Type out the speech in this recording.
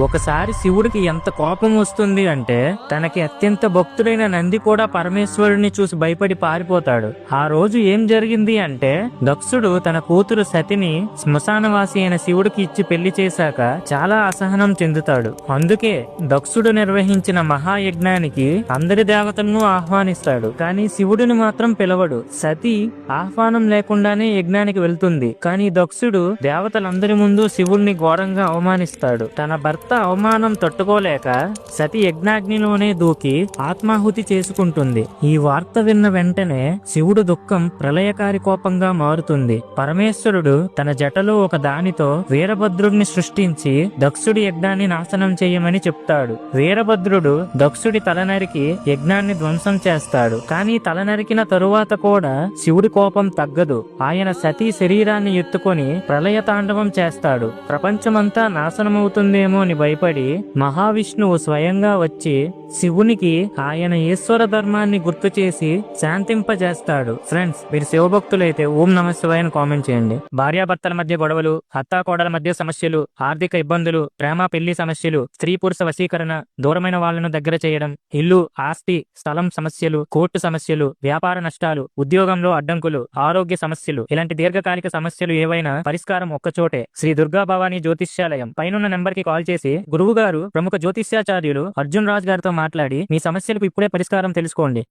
ఒకసారి శివుడికి ఎంత కోపం వస్తుంది అంటే తనకి అత్యంత భక్తుడైన నంది కూడా పరమేశ్వరుడిని చూసి భయపడి పారిపోతాడు. ఆ రోజు ఏం జరిగింది అంటే దక్షుడు తన కూతురు సతిని శ్మశానవాసి అయిన శివుడికి ఇచ్చి పెళ్లి చేశాక చాలా అసహనం చెందుతాడు. అందుకే దక్షుడు నిర్వహించిన మహాయజ్ఞానికి అందరి దేవతలను ఆహ్వానిస్తాడు, కానీ శివుడిని మాత్రం పిలవడు. సతి ఆహ్వానం లేకుండానే యజ్ఞానికి వెళ్తుంది, కానీ దక్షుడు దేవతలందరి ముందు శివుణ్ణి ఘోరంగా అవమానిస్తాడు. తన భర్త అవమానం తట్టుకోలేక సతి యజ్ఞాగ్నిలోనే దూకి ఆత్మాహుతి చేసుకుంటుంది. ఈ వార్త విన్న వెంటనే శివుడు దుఃఖం ప్రళయకారి కోపంగా మారుతుంది. పరమేశ్వరుడు తన జటలో ఒక దానితో వీరభద్రుడిని సృష్టించి దక్షుడి యజ్ఞాన్ని నాశనం చేయమని చెప్తాడు. వీరభద్రుడు దక్షుడి తల నరికి యజ్ఞాన్ని ధ్వంసం చేస్తాడు, కానీ తల నరికిన తరువాత కూడా శివుడి కోపం తగ్గదు. ఆయన సతీ శరీరాన్ని ఎత్తుకొని ప్రళయ తాండవం చేస్తాడు. ప్రపంచమంతా నాశనమవుతుందేమో అని భయపడి మహావిష్ణువు స్వయంగా వచ్చి శివునికి ఆయన ఈశ్వర ధర్మాన్ని గుర్తు చేసి శాంతింపజేస్తాడు. ఫ్రెండ్స్, మీరు శివభక్తులైతే ఓం నమః శివాయ అని కామెంట్ చేయండి. భార్యాభర్తల మధ్య గొడవలు, అత్తాకోడల మధ్య సమస్యలు, ఆర్థిక ఇబ్బందులు, ప్రేమ పెళ్లి సమస్యలు, స్త్రీ పురుష వశీకరణ, దూరమైన వాళ్లను దగ్గర చేయడం, ఇల్లు ఆస్తి స్థలం సమస్యలు, కోర్టు సమస్యలు, వ్యాపార నష్టాలు, ఉద్యోగంలో అడ్డంకులు, ఆరోగ్య సమస్యలు, ఇలాంటి దీర్ఘకాలిక సమస్యలు ఏవైనా పరిష్కారం ఒక్కచోటే. శ్రీ దుర్గా భవానీ జ్యోతిష్యాలయం పైనున్న నెంబర్ కి కాల్ చేసి గురువు గారు ప్రముఖ జ్యోతిష్యాచార్యులు అర్జున్ రాజ్ గారితో మాట్లాడి మీ సమస్యలకు ఇప్పుడే పరిష్కారం తెలుసుకోండి.